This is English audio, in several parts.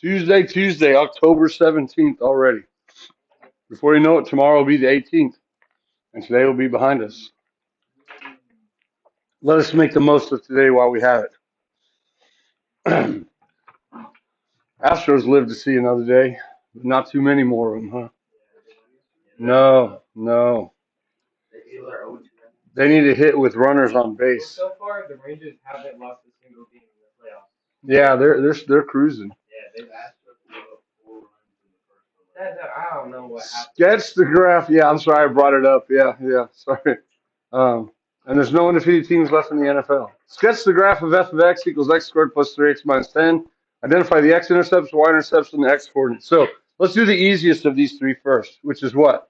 Tuesday, October 17th already. Before you know it, tomorrow will be the 18th, and today will be behind us. Let us make the most of today while we have it. Astros live to see another day, but not too many more of them, huh? No, no. They need a hit with runners on base. So far, the Rangers haven't lost a single game in the playoffs. Yeah, they're cruising. Yeah, they've asked for 4 runs in the first one. I don't know what happened. Sketch the graph. Yeah, I'm sorry I brought it up. Yeah, sorry. And there's no undefeated teams left in the NFL. Sketch the graph of f of x equals x squared plus 3x minus 10. Identify the x-intercepts, y-intercepts, and the x-coordinates. So let's do the easiest of these three first, which is what?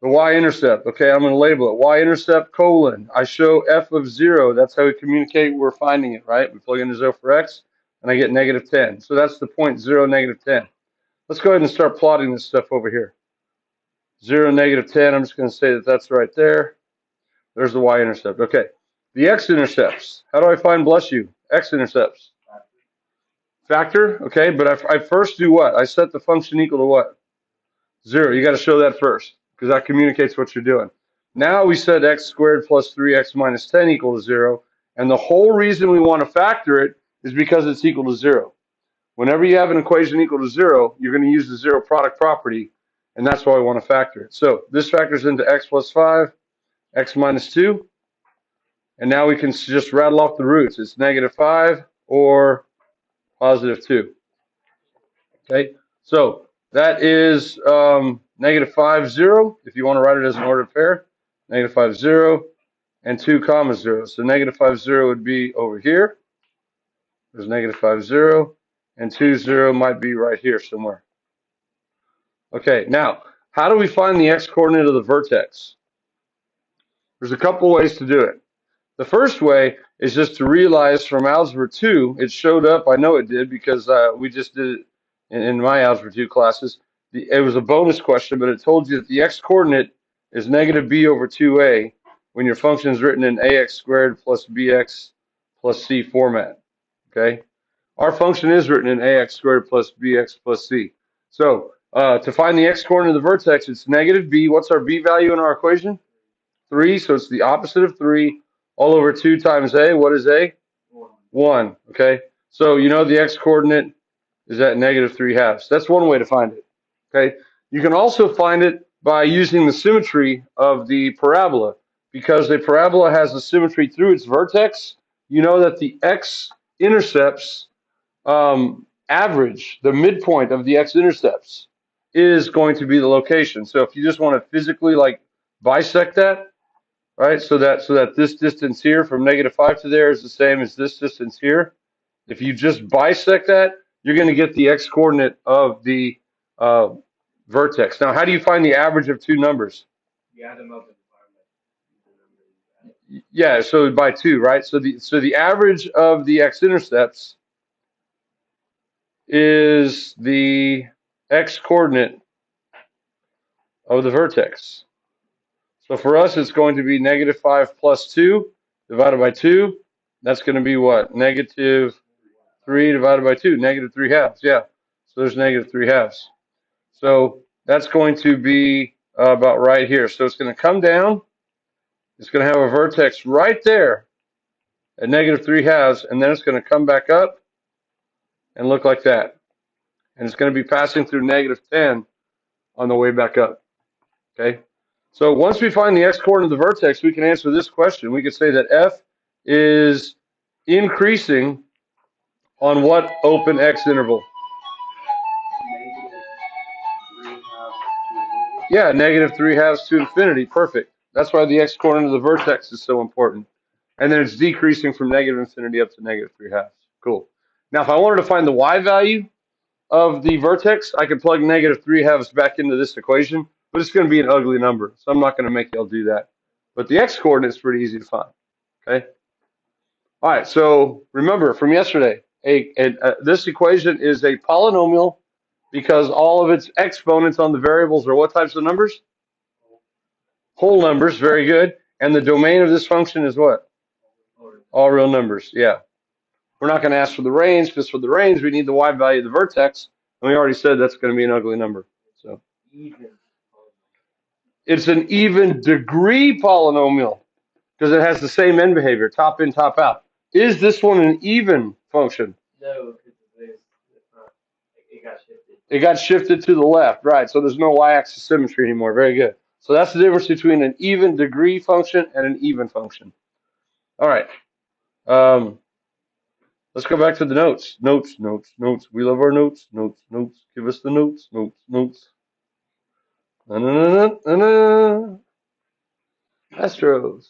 The y-intercept. Okay, I'm going to label it. Y-intercept colon. I show f of 0. That's how we communicate we're finding it, right? We plug in 0 for x, and I get negative 10. So that's the point 0, negative 10. Let's go ahead and start plotting this stuff over here. 0, negative 10. I'm just going to say that that's right there. There's the y-intercept. Okay. The x-intercepts. How do I find, bless you, x-intercepts? Factor. Okay, but I first do what? I set the function equal to what? 0. You got to show that first because that communicates what you're doing. Now we set x squared plus 3x minus 10 equal to 0. And the whole reason we want to factor it is because it's equal to 0. Whenever you have an equation equal to 0, you're going to use the 0 product property, and that's why we want to factor it. So this factors into x plus 5, x minus 2, and now we can just rattle off the roots. It's negative 5 or positive 2. Okay, so that is negative 5, 0, if you want to write it as an ordered pair. Negative 5, 0, and 2 comma 0. So negative 5, 0 would be over here. There's negative 5, 0, and 2, 0 might be right here somewhere. Okay, now, how do we find the x-coordinate of the vertex? There's a couple ways to do it. The first way is just to realize from Algebra 2, it showed up, I know it did, because we just did it in my Algebra 2 classes. It was a bonus question, but it told you that the x-coordinate is negative b over 2a when your function is written in ax squared plus bx plus c format. Okay? Our function is written in ax squared plus bx plus c. So, to find the x-coordinate of the vertex, it's negative b. What's our b value in our equation? 3, so it's the opposite of 3, all over 2 times a. What is a? 1. Okay, so you know the x-coordinate is at negative 3 halves. That's one way to find it. Okay, you can also find it by using the symmetry of the parabola. Because a parabola has a symmetry through its vertex, you know that the x-intercepts average, the midpoint of the x-intercepts, is going to be the location. So if you just want to physically like bisect that, right? So that this distance here from negative 5 to there is the same as this distance here. If you just bisect that, you're going to get the x-coordinate of the vertex. Now, how do you find the average of two numbers? You add them up. Yeah, so by 2, right? So the average of the x-intercepts is the x-coordinate of the vertex. So for us, it's going to be negative 5 plus 2 divided by 2. That's going to be what? Negative 3 divided by 2. Negative 3 halves. Yeah. So there's negative 3 halves. So that's going to be about right here. So it's going to come down. It's going to have a vertex right there at negative 3 halves. And then it's going to come back up and look like that. And it's going to be passing through negative 10 on the way back up. Okay. So once we find the x-coordinate of the vertex, we can answer this question. We could say that f is increasing on what open x interval? Yeah, negative 3 halves to infinity. Perfect. That's why the x-coordinate of the vertex is so important. And then it's decreasing from negative infinity up to negative 3 halves. Cool. Now, if I wanted to find the y value of the vertex, I could plug negative 3 halves back into this equation, but it's going to be an ugly number, so I'm not going to make y'all do that. But the x-coordinate is pretty easy to find. Okay. All right. So remember from yesterday, this equation is a polynomial because all of its exponents on the variables are what types of numbers? Whole numbers. Very good. And the domain of this function is what? All real numbers. Yeah. We're not going to ask for the range because for the range we need the y value of the vertex, and we already said that's going to be an ugly number. So Even. it's an even degree polynomial because it has the same end behavior, top in, top out. Is this one an even function? No, because it's not. It got shifted. It got shifted to the left, right? So there's no y-axis symmetry anymore. Very good. So that's the difference between an even degree function and an even function. All right. Let's go back to the notes. Notes, notes, notes. We love our notes. Notes, notes. Give us the notes. Notes, notes. Na-na-na-na-na-na. Astros.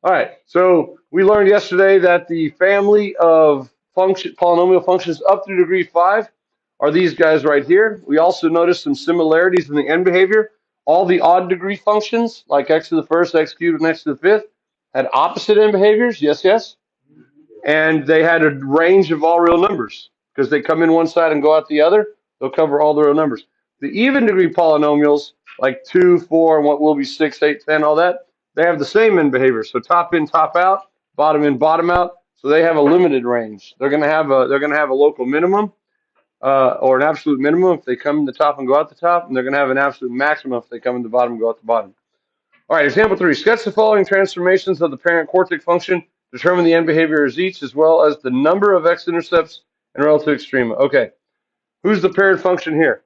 All right. So we learned yesterday that the family of polynomial functions up to degree 5 are these guys right here. We also noticed some similarities in the end behavior. All the odd degree functions, like x to the first, x cubed, and x to the fifth, had opposite end behaviors. Yes, yes. And they had a range of all real numbers because they come in one side and go out the other. They'll cover all the real numbers. The even degree polynomials, like 2, 4, and what will be 6, 8, 10, all that, they have the same end behavior. So top in, top out, bottom in, bottom out. So they have a limited range. They're going to have a local minimum or an absolute minimum if they come in the top and go out the top, and they're going to have an absolute maximum if they come in the bottom and go out the bottom. All right, example 3. Sketch the following transformations of the parent quartic function. Determine the end behavior as each, as well as the number of x-intercepts and relative extrema. Okay, who's the parent function here?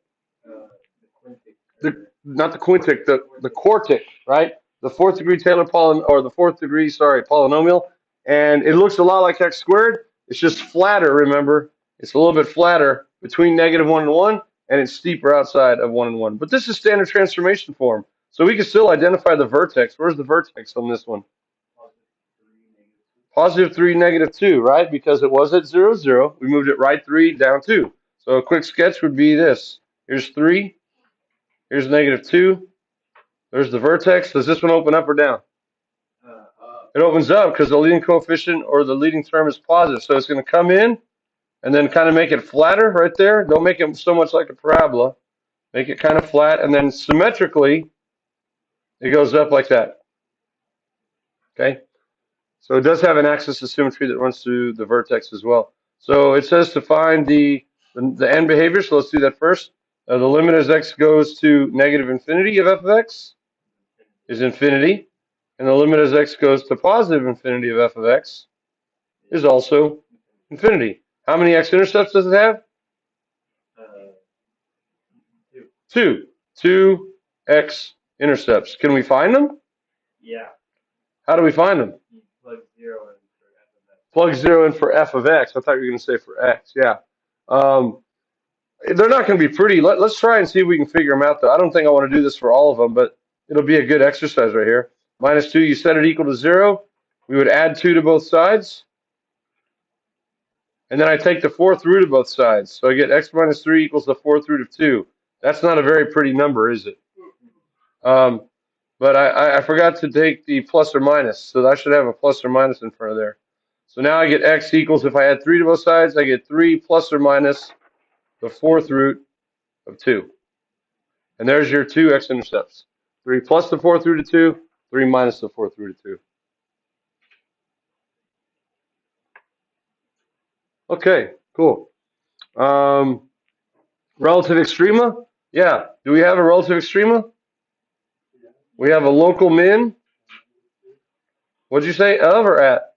Not the quintic, the quartic, right? The fourth degree Taylor polynomial, and it looks a lot like x squared. It's just flatter. Remember, it's a little bit flatter between -1 and 1, and it's steeper outside of 1 and 1. But this is standard transformation form, so we can still identify the vertex. Where's the vertex on this one? +3, -2, right? Because it was at 0, 0. We moved it right 3, down 2. So a quick sketch would be this. Here's 3. Here's -2. There's the vertex. Does this one open up or down? It opens up because the leading coefficient or the leading term is positive. So it's going to come in and then kind of make it flatter right there. Don't make it so much like a parabola. Make it kind of flat. And then symmetrically, it goes up like that. Okay? So it does have an axis of symmetry that runs through the vertex as well. So it says to find the end behavior. So let's do that first. The limit as x goes to -infinity of f of x is infinity. And the limit as x goes to +infinity of f of x is also infinity. How many x-intercepts does it have? 2. 2 x-intercepts. Can we find them? Yeah. How do we find them? You plug 0 in for f of x. Plug 0 in for f of x. I thought you were going to say for x. Yeah. They're not going to be pretty. Let's try and see if we can figure them out, though. I don't think I want to do this for all of them, but it'll be a good exercise right here. -2, you set it equal to 0. We would add 2 to both sides. And then I take the fourth root of both sides. So I get x minus 3 equals the fourth root of 2. That's not a very pretty number, is it? But I forgot to take the plus or minus. So I should have a plus or minus in front of there. So now I get x equals, if I add 3 to both sides, I get 3 plus or minus the fourth root of 2. And there's your 2 x-intercepts. 3 plus the fourth root of 2, 3 minus the fourth root of 2. Okay, cool. Relative extrema? Yeah. Do we have a relative extrema? We have a local min. What'd you say? Of or at?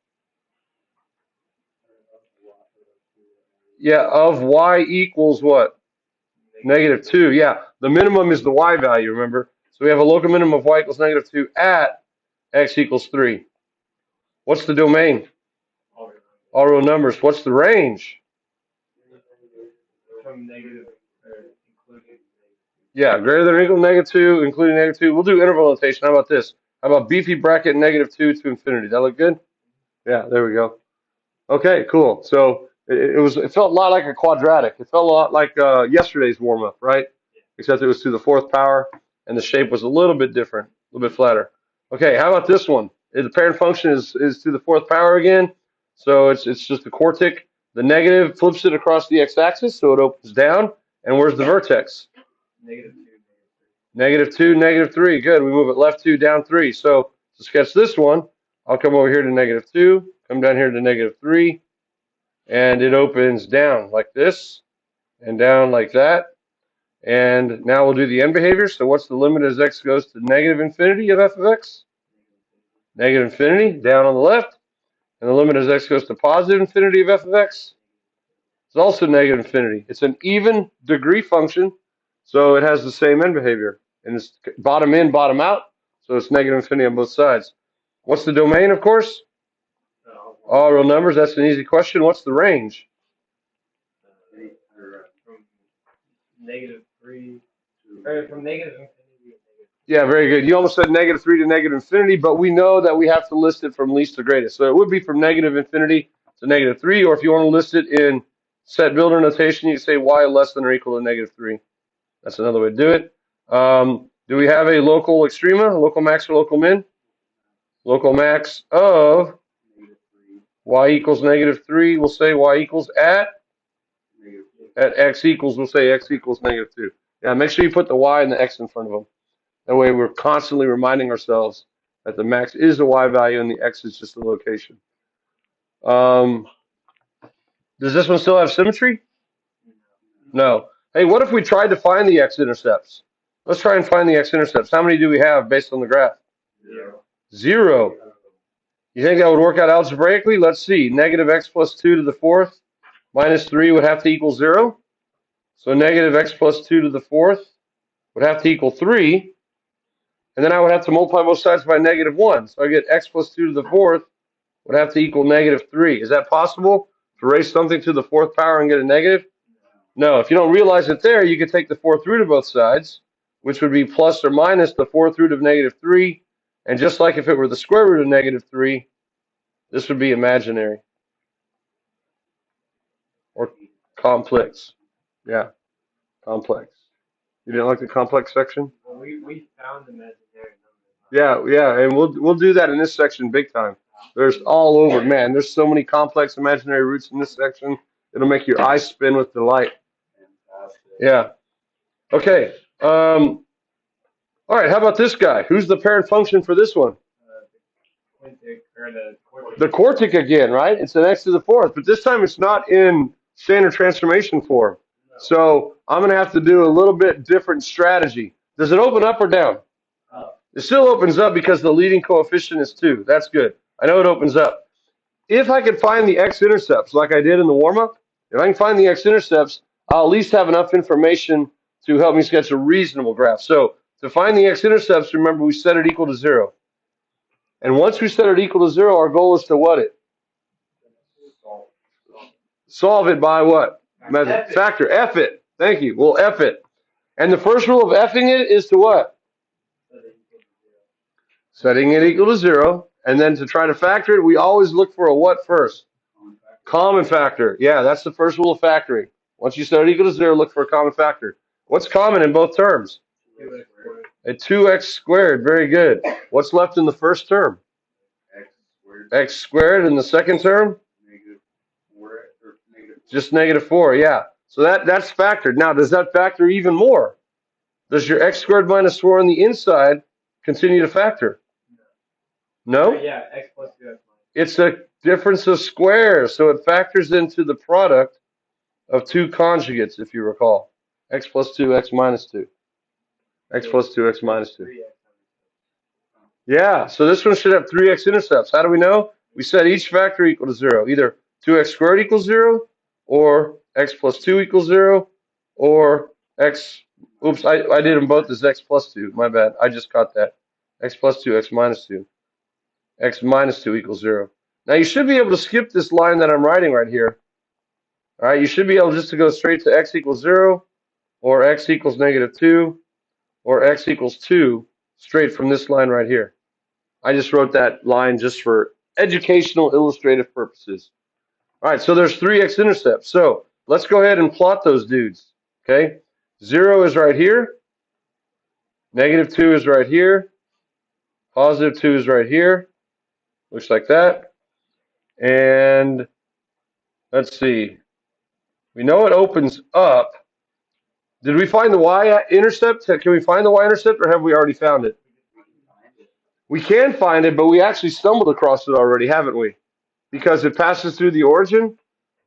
Yeah, of y equals what? -2. Yeah. The minimum is the y value, remember? So we have a local minimum of y equals -2 at x equals 3. What's the domain? All real numbers. What's the range? From negative, including. Yeah, greater than or equal to -2, including -2. We'll do interval notation. How about this? How about beefy bracket -2 to infinity? That look good? Yeah, there we go. Okay, cool. So it felt a lot like a quadratic. It felt a lot like yesterday's warm up, right? Except it was to the fourth power, and the shape was a little bit different, a little bit flatter. Okay, how about this one? The parent function is to the fourth power again, so it's just the quartic. The negative flips it across the x-axis, so it opens down. And where's the vertex? -2, -3. Good. We move it left 2, down 3. So to sketch this one, I'll come over here to -2, come down here to -3, and it opens down like this and down like that. And now we'll do the end behavior. So what's the limit as x goes to negative infinity of f of x? Negative infinity, down on the left. And the limit as x goes to positive infinity of f of x is also negative infinity. It's an even degree function, so it has the same end behavior. And it's bottom in, bottom out, so it's negative infinity on both sides. What's the domain, of course? All real numbers. That's an easy question. What's the range? From -3 or from negative infinity to negative. Yeah, very good. You almost said -3 to negative infinity, but we know that we have to list it from least to greatest. So it would be from negative infinity to -3, or if you want to list it in set builder notation, you say y less than or equal to -3. That's another way to do it. Do we have a local extrema, a local max or local min? Local max of y equals -3. We'll say y equals at x equals, we'll say x equals -2. Yeah, make sure you put the y and the x in front of them. That way we're constantly reminding ourselves that the max is the y value and the x is just the location. Does this one still have symmetry? No. Hey, what if we tried to find the x-intercepts? Let's try and find the x-intercepts. How many do we have based on the graph? 0. You think that would work out algebraically? Let's see. Negative x plus 2 to the 4th minus 3 would have to equal 0. So negative x plus 2 to the 4th would have to equal 3. And then I would have to multiply both sides by -1. So I get x plus 2 to the 4th would have to equal -3. Is that possible? To raise something to the 4th power and get a negative? No. If you don't realize it there, you could take the 4th root of both sides, which would be plus or minus the 4th root of -3. And just like if it were the square root of -3, this would be imaginary. Or complex. Yeah, complex. You didn't like the complex section? Well, we found imaginary numbers. Yeah, and we'll do that in this section big time. There's all over, man. There's so many complex imaginary roots in this section. It'll make your eyes spin with delight. Yeah. Okay. All right. How about this guy? Who's the parent function for this one? The quartic again, right? It's an x to the 4th, but this time it's not in standard transformation form. So I'm going to have to do a little bit different strategy. Does it open up or down? It still opens up because the leading coefficient is 2. That's good. I know it opens up. If I could find the x-intercepts like I did in the warm-up, if I can find the x-intercepts, I'll at least have enough information to help me sketch a reasonable graph. So to find the x-intercepts, remember we set it equal to 0. And once we set it equal to 0, our goal is to what it? Solve it by what? Method. Factor. F it. Thank you. We'll F it. And the first rule of Fing it is to what? Setting it equal to 0. And then to try to factor it, we always look for a what first? Common factor. Yeah, that's the first rule of factoring. Once you set it equal to 0, look for a common factor. What's common in both terms? A 2x squared. Very good. What's left in the first term? X squared. In the second term? Just -4. Yeah. So that's factored. Now, does that factor even more? Does your x squared minus 4 on the inside continue to factor? No? Yeah, x plus 2x minus. It's a difference of squares, so it factors into the product of two conjugates, if you recall. X plus 2, x minus 2. X plus 2, x minus 2. Yeah, so this one should have 3x intercepts. How do we know? We set each factor equal to 0. Either 2x squared equals 0, or x plus 2 equals 0, or x, oops, I did them both as x plus 2. My bad. I just caught that. X plus 2, x minus 2. X minus 2 equals 0. Now you should be able to skip this line that I'm writing right here. All right, you should be able just to go straight to x equals 0, or x equals -2, or x equals 2, straight from this line right here. I just wrote that line just for educational illustrative purposes. All right, so there's 3x intercepts. So let's go ahead and plot those dudes. Okay, 0 is right here. -2 is right here. +2 is right here. Looks like that. And let's see. We know it opens up. Did we find the y-intercept? Can we find the y-intercept, or have we already found it? We can find it, but we actually stumbled across it already, haven't we? Because it passes through the origin.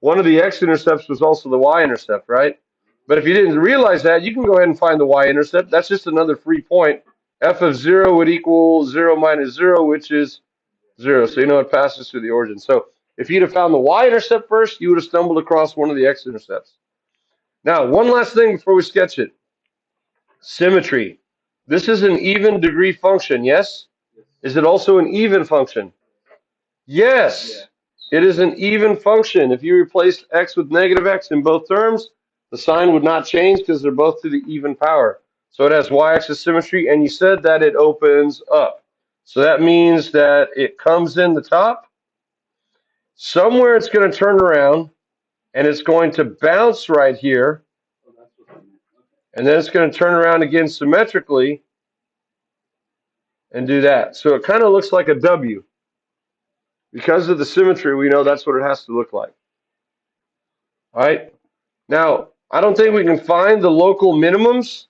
one of the x-intercepts was also the y-intercept, right? But if you didn't realize that, you can go ahead and find the y-intercept. That's just another free point. F of 0 would equal 0 minus 0, which is 0. So you know it passes through the origin. So if you'd have found the y-intercept first, you would have stumbled across one of the x-intercepts. Now, one last thing before we sketch it. Symmetry. This is an even degree function, yes? Is it also an even function? Yes. It is an even function. If you replaced x with negative x in both terms, the sign would not change because they're both to the even power. So it has y-axis symmetry, and you said that it opens up. So that means that it comes in the top. Somewhere it's going to turn around, and it's going to bounce right here. And then it's going to turn around again symmetrically and do that. So it kind of looks like a W. Because of the symmetry, we know that's what it has to look like. All right. Now, I don't think we can find the local minimums,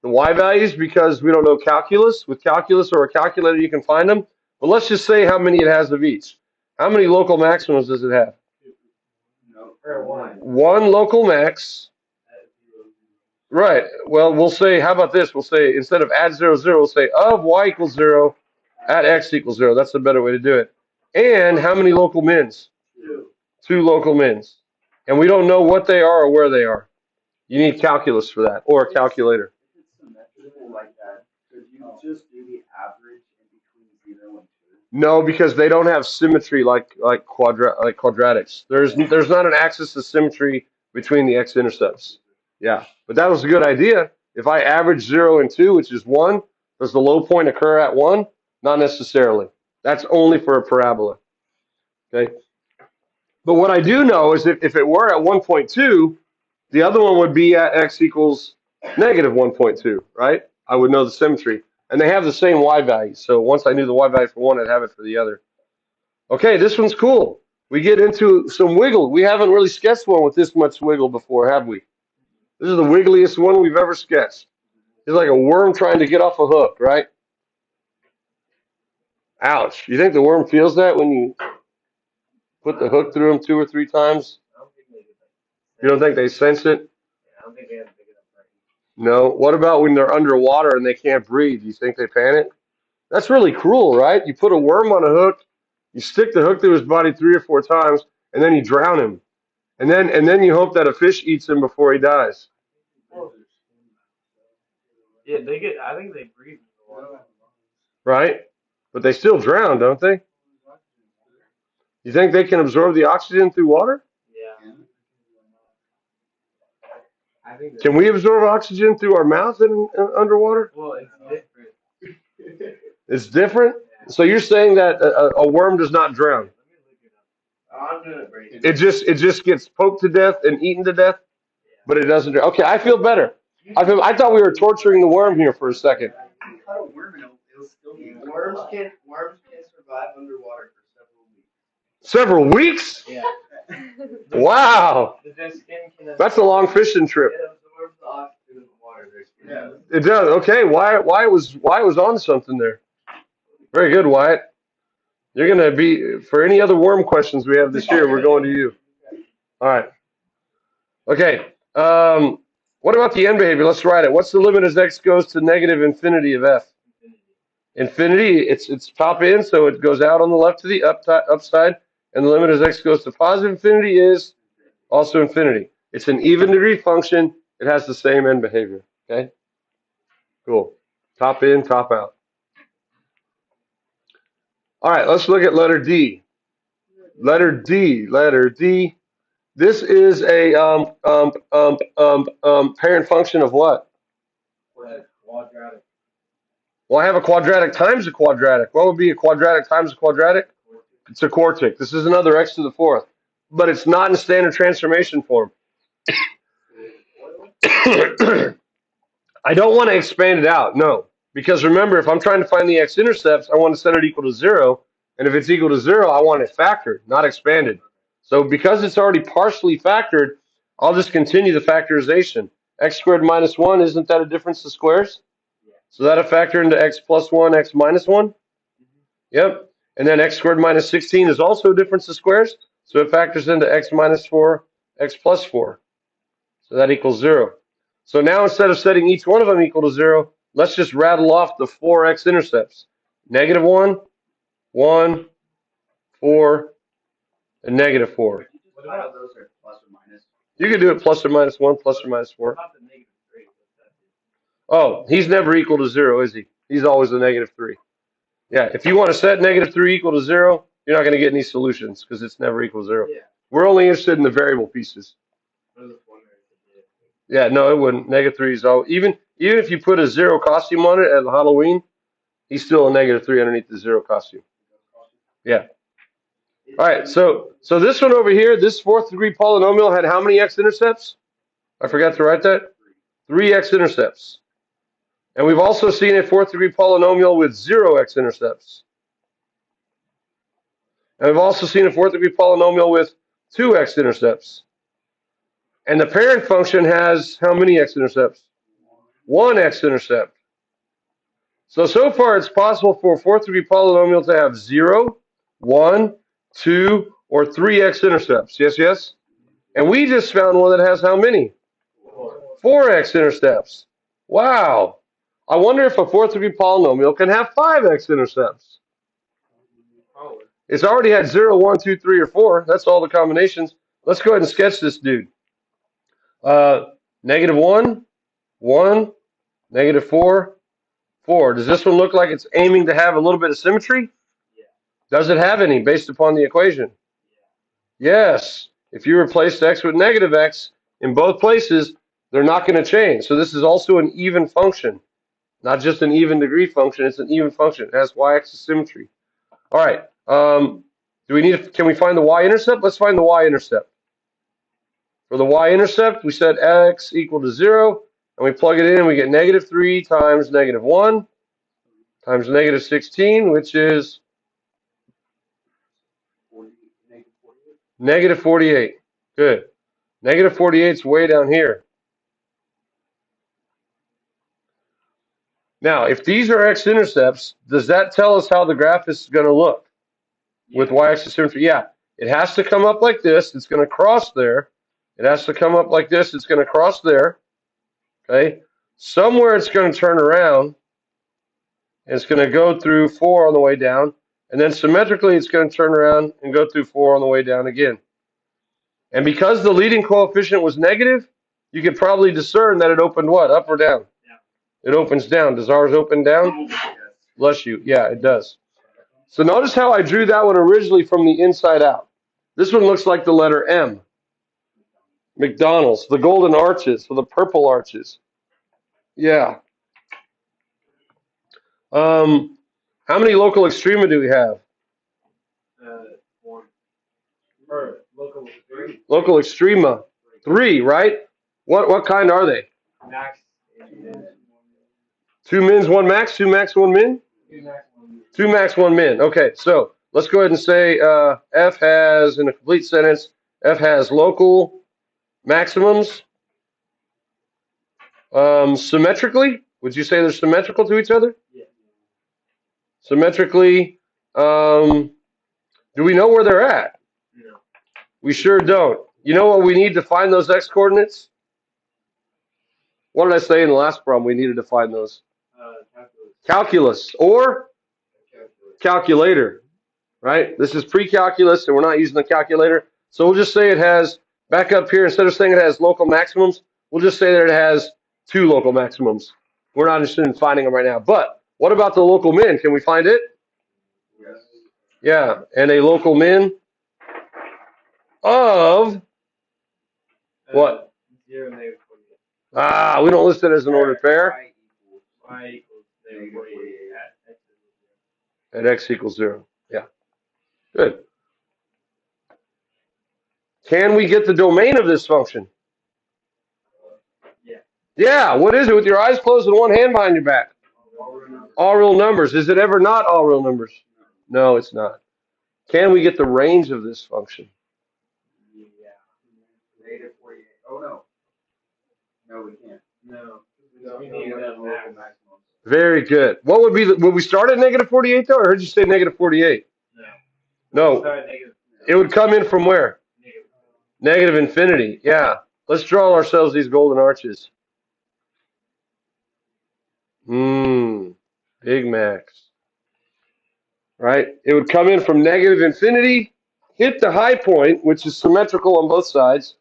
the y values, because we don't know calculus. With calculus or a calculator, you can find them. But let's just say how many it has of each. How many local maximums does it have? One local max. Right. Well, we'll say, how about this? We'll say, instead of at 0, 0, we'll say of y equals 0 at x equals 0. That's a better way to do it. And how many local mins? Two local mins. And we don't know what they are or where they are. You need calculus for that, or a calculator. If it's symmetrical like that, could you just do the average in between 0 and 2? No, because they don't have symmetry like quadratics. There's not an axis of symmetry between the x-intercepts. Yeah, but that was a good idea. If I average 0 and 2, which is 1, does the low point occur at 1? Not necessarily. That's only for a parabola. Okay. But what I do know is if it were at 1.2, the other one would be at x equals negative 1.2, right? I would know the symmetry. And they have the same y value. So once I knew the y value for one, I'd have it for the other. Okay, this one's cool. We get into some wiggle. We haven't really sketched one with this much wiggle before, have we? This is the wiggliest one we've ever sketched. It's like a worm trying to get off a hook, right? Ouch. You think the worm feels that when you put the hook through them 2 or 3 times? I don't think they do that. You don't think they sense it? Yeah, I don't think they have big enough brain. No. What about when they're underwater and they can't breathe? Do you think they panic? That's really cruel, right? You put a worm on a hook, you stick the hook through his body 3 or 4 times, and then you drown him. And then you hope that a fish eats him before he dies. Yeah, they get. I think they breathe. Right? But they still drown, don't they? You think they can absorb the oxygen through water? Yeah. I think. Can we absorb oxygen through our mouth in underwater? Well, it's different. It's different? So you're saying that a worm does not drown? Let me look it up. I'm doing it right now. It just gets poked to death and eaten to death, but it doesn't drown. Okay, I feel better. I thought we were torturing the worm here for a second. Cut a worm and it'll still be. Worms can survive underwater for several weeks. Several weeks? Yeah. Wow. Their skin can. That's a long fishing trip. It absorbs the oxygen in the water. Their skin does. It does. Okay, Wyatt was on something there. Very good, Wyatt. You're going to be, for any other worm questions we have this year, we're going to you. All right. Okay. What about the end behavior? Let's write it. What's the limit as x goes to negative infinity of f? Infinity, it's top in, so it goes out on the left to the upside, and the limit as x goes to positive infinity is also infinity. It's an even degree function. It has the same end behavior. Okay? Cool. Top in, top out. All right, let's look at letter D. Letter D. This is a parent function of what? Quadratic. Well, I have a quadratic times a quadratic. What would be a quadratic times a quadratic? It's a quartic. This is another x to the 4th. But it's not in standard transformation form. I don't want to expand it out, no. Because remember, if I'm trying to find the x-intercepts, I want to set it equal to 0. And if it's equal to 0, I want it factored, not expanded. So because it's already partially factored, I'll just continue the factorization. X squared minus 1, isn't that a difference of squares? So that a factor into x plus 1, x minus 1? Yep. And then x squared minus 16 is also a difference of squares. So it factors into x minus 4, x plus 4. So that equals 0. So now instead of setting each one of them equal to 0, let's just rattle off the 4 x-intercepts. Negative 1, 1, 4, and negative 4. What about those are plus or minus? You can do it plus or minus 1, plus or minus 4. What about the negative 3? Oh, he's never equal to 0, is he? He's always a negative 3. Yeah, if you want to set negative 3 equal to 0, you're not going to get any solutions because it's never equal to 0. Yeah. We're only interested in the variable pieces. I was just wondering if it did. Yeah, no, it wouldn't. Negative 3 is all. Even if you put a 0 costume on it at Halloween, he's still a negative 3 underneath the 0 costume. Yeah. All right, so this one over here, this fourth degree polynomial had how many x-intercepts? I forgot to write that. 3 x-intercepts. And we've also seen a fourth degree polynomial with 0 x-intercepts. And we've also seen a fourth degree polynomial with 2 x-intercepts. And the parent function has how many x-intercepts? 1 x-intercept. So far it's possible for a fourth degree polynomial to have 0, 1, 2, or 3 x-intercepts. Yes, yes? And we just found one that has how many? 4 x-intercepts. Wow. I wonder if a fourth degree polynomial can have 5 x-intercepts. It's already had 0, 1, 2, 3, or 4. That's all the combinations. Let's go ahead and sketch this dude. Negative 1, 1, negative 4, 4. Does this one look like it's aiming to have a little bit of symmetry? Yeah. Does it have any based upon the equation? Yeah. Yes. If you replace x with negative x in both places, they're not going to change. So this is also an even function. Not just an even degree function, it's an even function. It has y-axis symmetry. All right. Can we find the y-intercept? Let's find the y-intercept. For the y-intercept, we set x equal to 0, and we plug it in, and we get negative 3 times negative 1 times negative 16, which is negative 48. Good. Negative 48 is way down here. Now, if these are x-intercepts, does that tell us how the graph is going to look with y-axis symmetry? Yeah, it has to come up like this. It's going to cross there. It has to come up like this. It's going to cross there. Okay. Somewhere it's going to turn around. And it's going to go through 4 on the way down. And then symmetrically, it's going to turn around and go through 4 on the way down again. And because the leading coefficient was negative, you could probably discern that it opened what? Up or down? It opens down. Does ours open down? Bless you. Yeah, it does. So notice how I drew that one originally from the inside out. This one looks like the letter M. McDonald's, the golden arches, or the purple arches. Yeah. How many local extrema do we have? 1. Or local 3. Local extrema. 3, right? What kind are they? Max and min. 2 mins, 1 max, 2 max, 1 min? 2 max, 1 min. 2 max, 1 min. Okay, so let's go ahead and say F has, in a complete sentence, F has local maximums. Symmetrically, would you say they're symmetrical to each other? Yeah. Symmetrically, do we know where they're at? No. We sure don't. You know what we need to find those x coordinates? What did I say in the last problem? We needed to find those. Calculus or calculator, right? This is pre-calculus, and we're not using the calculator. So we'll just say it has, back up here, instead of saying it has local maximums, we'll just say that it has 2 local maximums. We're not interested in finding them right now. But what about the local min? Can we find it? Yes. Yeah, and a local min of what? 0, negative 48. Ah, we don't list it as an ordered pair. Y equals negative 48 At x equals 0. Yeah. Good. Can we get the domain of this function? Yeah. Yeah, what is it with your eyes closed and one hand behind your back? All real numbers. Is it ever not all real numbers? No, it's not. Can we get the range of this function? Yeah. Negative 48. Oh, no. No, we can't. No. We need that maximum. Very good. What would be would we start at negative 48 though? Or heard you say negative 48? No. No. It would come in from where? Negative infinity. Yeah. Let's draw ourselves these golden arches. Big Max. Right? It would come in from negative infinity, hit the high point, which is symmetrical on both sides,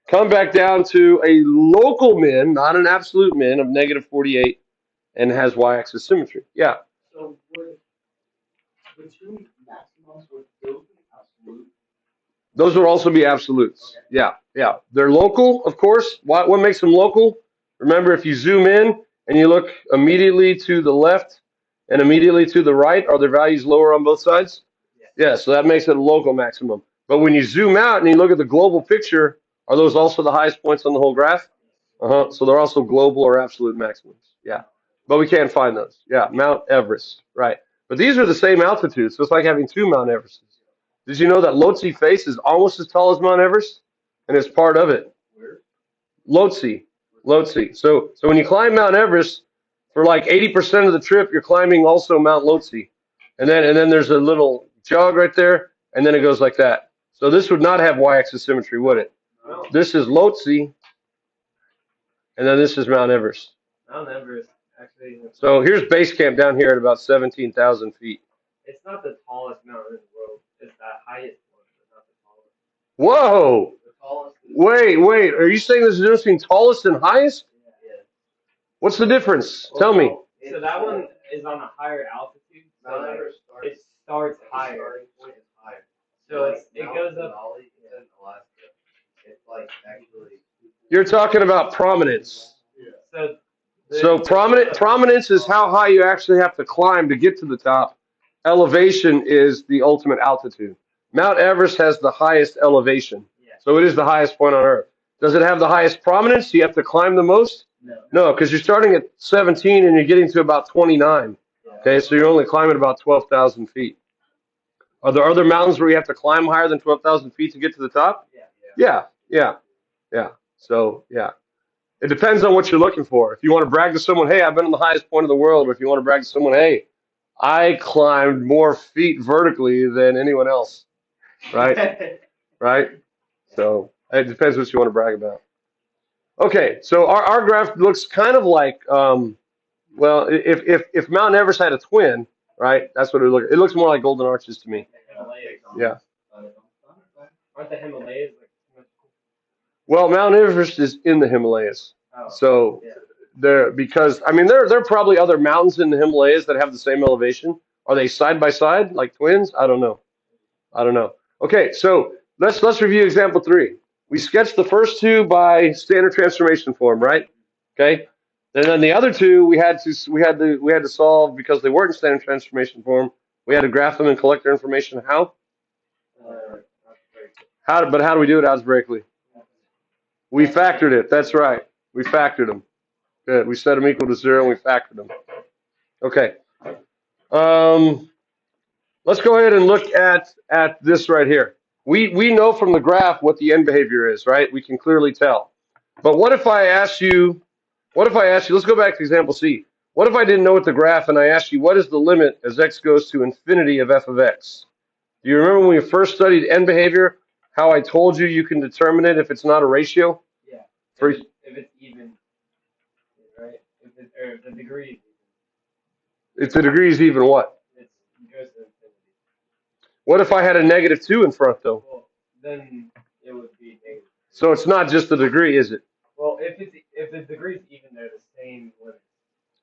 come back down to a local min, not an absolute min, of negative 48, and has y-axis symmetry. Yeah. So would two maximums would still be absolute? Those would also be absolutes. Okay. Yeah, yeah. They're local, of course. What makes them local? Remember, if you zoom in and you look immediately to the left and immediately to the right, are their values lower on both sides? Yeah, so that makes it a local maximum. But when you zoom out and you look at the global picture, are those also the highest points on the whole graph? So they're also global or absolute maximums. Yeah. But we can't find those. Yeah, Mount Everest. Right. But these are the same altitude, so it's like having two Mount Everests. Did you know that Lhotse Face is almost as tall as Mount Everest? And it's part of it. Where? Lhotse. Lhotse. So when you climb Mount Everest, for like 80% of the trip, you're climbing also Mount Lhotse. And then there's a little jog right there, and then it goes like that. So this would not have y-axis symmetry, would it? No. This is Lhotse, and then this is Mount Everest. Mount Everest, actually. So here's base camp down here at about 17,000 feet. It's not the tallest mountain in the world. It's the highest one, but not the tallest. Whoa! The tallest is Wait. Are you saying there's a difference between tallest and highest? yeah. What's the difference? Tell me. So that one is on a higher altitude. So Mount like, Everest it starts higher. Starting point is higher. So it Mount goes up. Denali is in Alaska. It's like actually. You're talking about prominence. So So prominence is how high you actually have to climb to get to the top. Elevation is the ultimate altitude. Mount Everest has the highest elevation. Yeah. So it is the highest point on Earth. Does it have the highest prominence? Do you have to climb the most? No. No, because you're starting at 17 and you're getting to about 29. Okay, so you're only climbing about 12,000 feet. Are there other mountains where you have to climb higher than 12,000 feet to get to the top? Yeah. So, yeah. It depends on what you're looking for. If you want to brag to someone, hey, I've been on the highest point of the world, or if you want to brag to someone, hey, I climbed more feet vertically than anyone else, right? Right? So it depends what you want to brag about. Okay, so our graph looks kind of like, well, if Mount Everest had a twin, right? That's what it looks. It looks more like Golden Arches to me. Yeah. Aren't the Himalayas like symmetrical? Well, Mount Everest is in the Himalayas, Oh. so Yeah. there because I mean there are probably other mountains in the Himalayas that have the same elevation. Are they side by side like twins? I don't know. Okay, so let's review example 3. We sketched the first two by standard transformation form, right? Okay, and then the other two we had to solve because they weren't in standard transformation form. We had to graph them and collect their information. How? How do we do it algebraically? We factored it. That's right. We factored them. Good. We set them equal to 0 and we factored them. Okay. Let's go ahead and look at this right here. We know from the graph what the end behavior is, right? We can clearly tell. But what if I ask you, let's go back to example C. What if I didn't know what the graph and I asked you, what is the limit as x goes to infinity of f of x? Do you remember when we first studied end behavior, how I told you you can determine it if it's not a ratio? Yeah. For, If it's even, right? If the degree is even, if the degree is even what? it goes to infinity. What if I had a -2 in front, though? Well, then it would be negative. So it's not just the degree, is it? Well, if the degree is even, they're the same limit.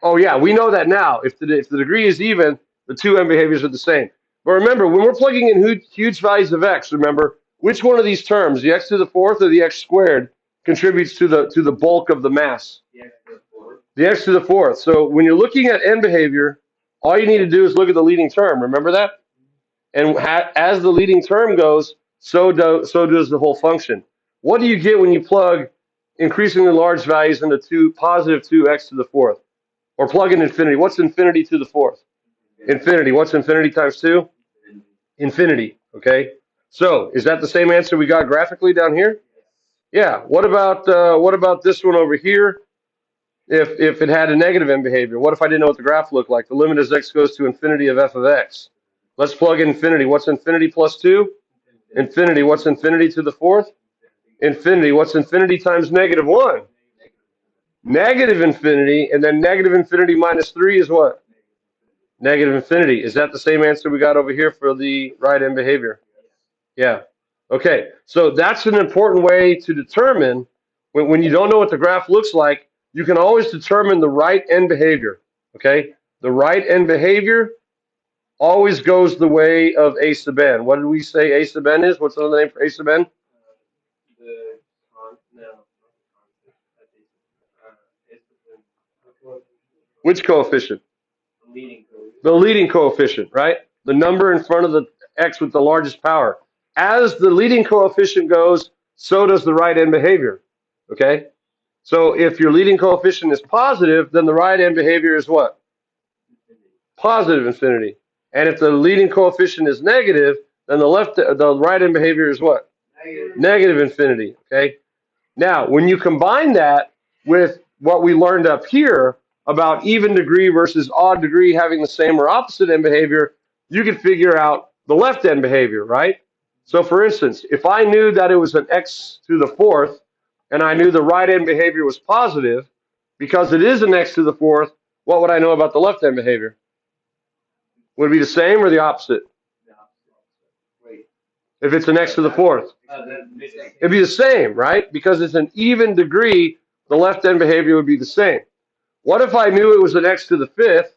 Oh, yeah, we know that now. If the degree is even, the two end behaviors are the same. But remember, when we're plugging in huge values of x, remember, which one of these terms, the x to the fourth or the x squared, contributes to the bulk of the mass? The x to the fourth. The x to the fourth. So when you're looking at end behavior, all you need to do is look at the leading term. Remember that? And as the leading term goes, so does the whole function. What do you get when you plug increasingly large values into positive 2x to the fourth? Or plug in infinity. What's infinity to the fourth? Infinity. What's infinity times 2? Infinity. Okay. So is that the same answer we got graphically down here? Yeah. What about this one over here? If it had a negative end behavior, what if I didn't know what the graph looked like? The limit as x goes to infinity of f of x. Let's plug in infinity. What's infinity plus 2? Infinity. What's infinity to the fourth? Infinity. What's infinity times negative 1? Negative infinity, and then negative infinity minus 3 is what? Negative infinity. Is that the same answer we got over here for the right end behavior? Yeah. Okay. So that's an important way to determine when you don't know what the graph looks like, you can always determine the right end behavior. Okay. The right end behavior always goes the way of A sub n. What did we say A sub n is? What's another name for A sub n? Which coefficient? The leading coefficient, right? The number in front of the x with the largest power. As the leading coefficient goes, so does the right end behavior. Okay? So if your leading coefficient is positive, then the right end behavior is what? Positive infinity. And if the leading coefficient is negative, then the right end behavior is what? Negative infinity. Okay? Now, when you combine that with what we learned up here about even degree versus odd degree having the same or opposite end behavior, you can figure out the left end behavior, right? So for instance, if I knew that it was an x to the fourth, and I knew the right end behavior was positive, because it is an x to the fourth, what would I know about the left end behavior? Would it be the same or the opposite? If it's an x to the fourth. It'd be the same, right? Because it's an even degree, the left end behavior would be the same. What if I knew it was an x to the fifth?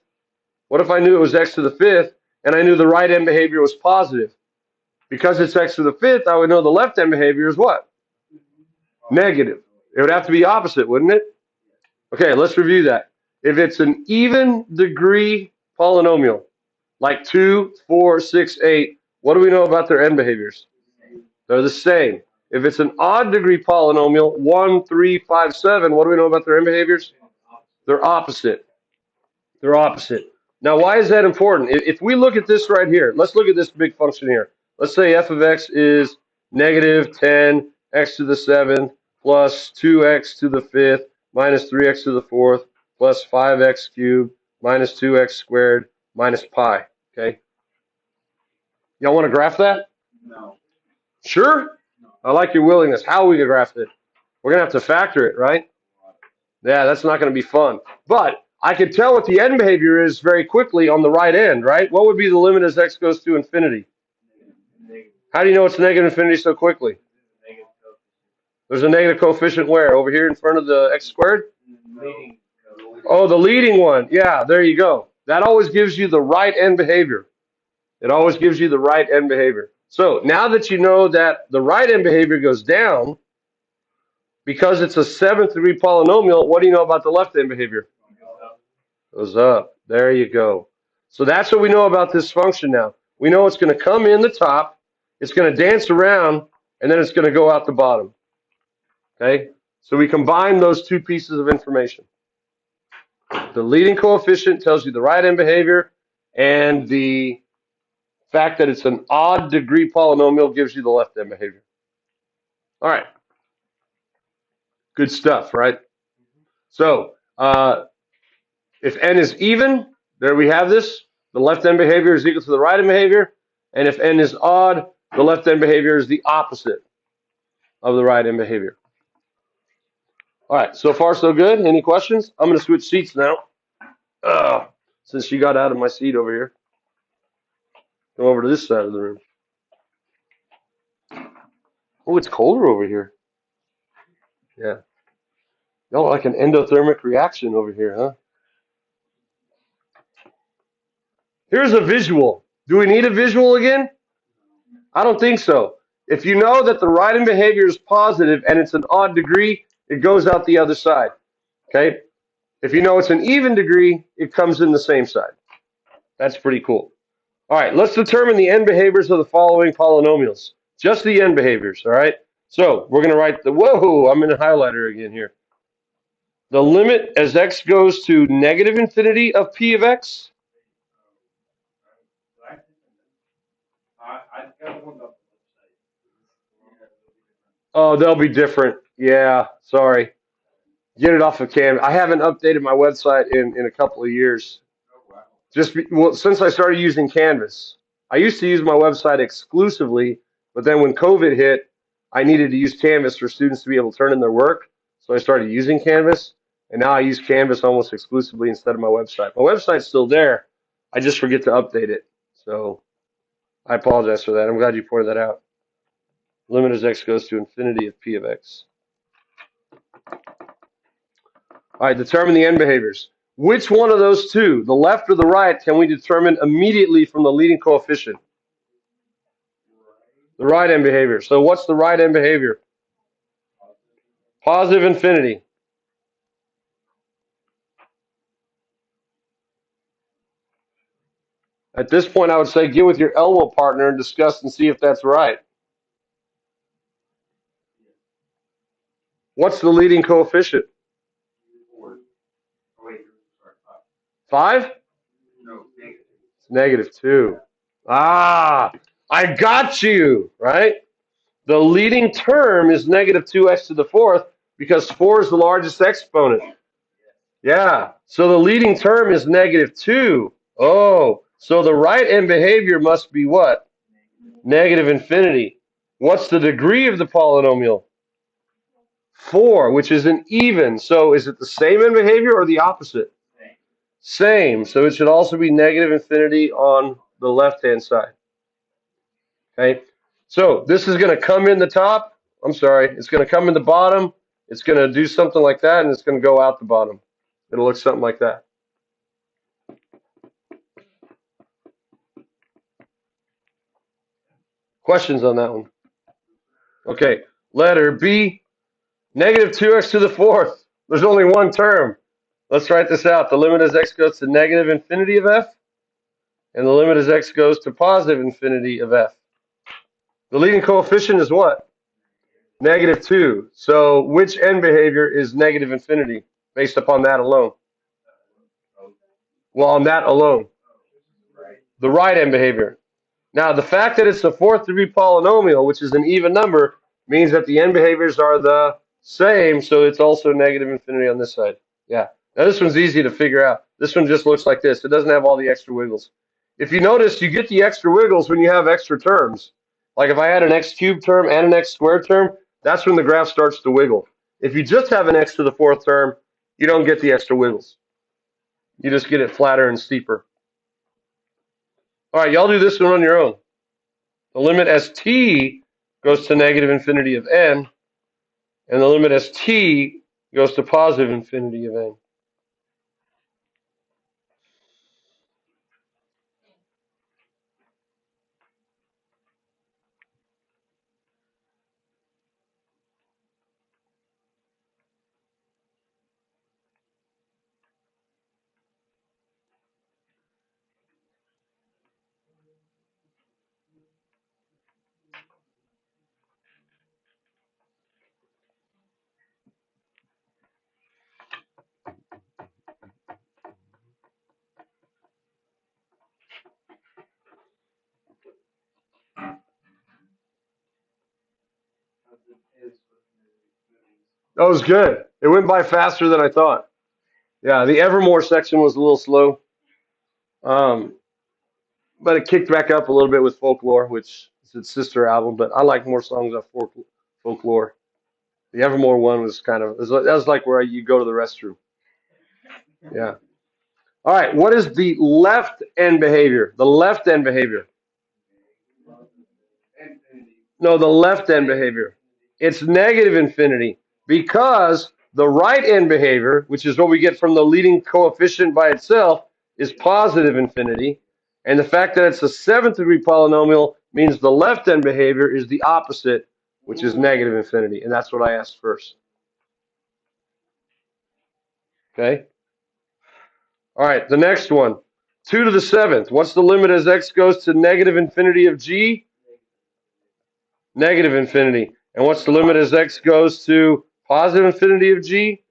What if I knew it was x to the fifth, and I knew the right end behavior was positive? Because it's x to the fifth, I would know the left end behavior is what? Negative. It would have to be opposite, wouldn't it? Okay, let's review that. If it's an even degree polynomial, like 2, 4, 6, 8, what do we know about their end behaviors? They're the same. If it's an odd degree polynomial, 1, 3, 5, 7, what do we know about their end behaviors? They're opposite. They're opposite. Now, why is that important? If we look at this right here, let's look at this big function here. Let's say f of x is negative 10 x to the 7th plus 2x to the 5th minus 3x to the 4th plus 5x cubed minus 2x squared minus pi. Okay? Y'all want to graph that? No. Sure? I like your willingness. How are we going to graph it? We're going to have to factor it, right? Yeah, that's not going to be fun. But I can tell what the end behavior is very quickly on the right end, right? What would be the limit as x goes to infinity? How do you know it's negative infinity so quickly? There's a negative coefficient where? Over here in front of the x squared? Oh, the leading one. Yeah, there you go. That always gives you the right end behavior. It always gives you the right end behavior. So now that you know that the right end behavior goes down, because it's a 7th degree polynomial, what do you know about the left end behavior? Goes up. There you go. So that's what we know about this function now. We know it's going to come in the top, it's going to dance around, and then it's going to go out the bottom. Okay? So we combine those two pieces of information. The leading coefficient tells you the right end behavior, and the fact that it's an odd degree polynomial gives you the left end behavior. All right. Good stuff, right? So, if n is even, there we have this. The left end behavior is equal to the right end behavior. And if n is odd, the left end behavior is the opposite of the right end behavior. All right, so far so good. Any questions? I'm going to switch seats now. Since you got out of my seat over here. Go over to this side of the room. Oh, it's colder over here. Yeah. Y'all like an endothermic reaction over here, huh? Here's a visual. Do we need a visual again? I don't think so. If you know that the right end behavior is positive and it's an odd degree, it goes out the other side. Okay? If you know it's an even degree, it comes in the same side. That's pretty cool. All right, let's determine the end behaviors of the following polynomials. Just the end behaviors, all right? So we're going to write whoa, I'm in a highlighter again here. The limit as x goes to negative infinity of p of x. Oh, they'll be different. Yeah, sorry. Get it off of Canvas. I haven't updated my website in a couple of years. Since I started using Canvas. I used to use my website exclusively But then when COVID hit, I needed to use Canvas for students to be able to turn in their work. So I started using Canvas, and now I use Canvas almost exclusively instead of my website. My website's still there. I just forget to update it. So I apologize for that. I'm glad you pointed that out. Limit as x goes to infinity of p of x. All right, determine the end behaviors. Which one of those two, the left or the right, can we determine immediately from the leading coefficient? The right end behavior. So what's the right end behavior? Positive infinity. At this point, I would say get with your elbow partner and discuss and see if that's right. What's the leading coefficient? 4. Oh, wait, sorry, 5? no, negative. It's -2. Ah, I got you, right? The leading term is -2x to the fourth because 4 is the largest exponent. Yeah, so the leading term is -2. Oh, so the right end behavior must be what? Negative infinity. What's the degree of the polynomial? 4, which is an even. So is it the same end behavior or the opposite? Same. So it should also be negative infinity on the left-hand side. Okay. So this is going to come in the top. I'm sorry. It's going to come in the bottom. It's going to do something like that, and it's going to go out the bottom. It'll look something like that. Questions on that one? Okay. Letter B, -2x to the fourth. There's only one term. Let's write this out. The limit as x goes to negative infinity of f, and the limit as x goes to positive infinity of f. The leading coefficient is what? -2. So which end behavior is negative infinity based upon that alone? Well, on that alone. The right end behavior. Now, the fact that it's a fourth degree polynomial, which is an even number, means that the end behaviors are the same, so it's also negative infinity on this side. Yeah. Now, this one's easy to figure out. This one just looks like this. It doesn't have all the extra wiggles. If you notice, you get the extra wiggles when you have extra terms. Like if I had an x cubed term and an x squared term, that's when the graph starts to wiggle. If you just have an x to the fourth term, you don't get the extra wiggles. You just get it flatter and steeper. All right, y'all do this one on your own. The limit as t goes to negative infinity of n, and the limit as t goes to positive infinity of n. That was good. It went by faster than I thought. Yeah, the Evermore section was a little slow. But it kicked back up a little bit with Folklore, which is its sister album. But I like more songs off Folklore. The Evermore one was that was like where you go to the restroom. Yeah. All right. What is the left end behavior? The left end behavior. No, the left end behavior. It's negative infinity because the right end behavior, which is what we get from the leading coefficient by itself, is positive infinity. And the fact that it's a seventh degree polynomial means the left end behavior is the opposite, which is negative infinity. And that's what I asked first. Okay? All right, the next one. 2 to the 7th. What's the limit as x goes to negative infinity of g? Negative infinity. And what's the limit as x goes to positive infinity of g?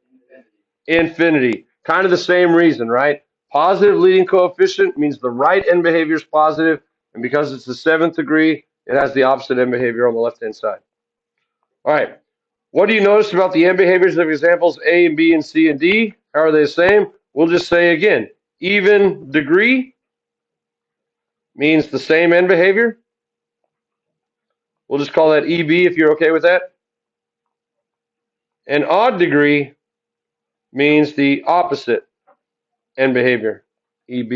Infinity. Kind of the same reason, right? Positive leading coefficient means the right end behavior is positive, and because it's the seventh degree, it has the opposite end behavior on the left-hand side. All right. What do you notice about the end behaviors of examples A and B and C and D? How are they the same? We'll just say again, even degree means the same end behavior. We'll just call that EB if you're okay with that. An odd degree means the opposite end behavior, EB.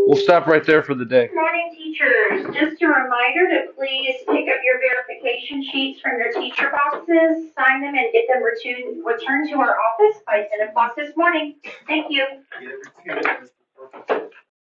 We'll stop right there for the day. Good morning, teachers. Just a reminder to please pick up your verification sheets from your teacher boxes, sign them, and get them returned to our office by 10 o'clock this morning. Thank you.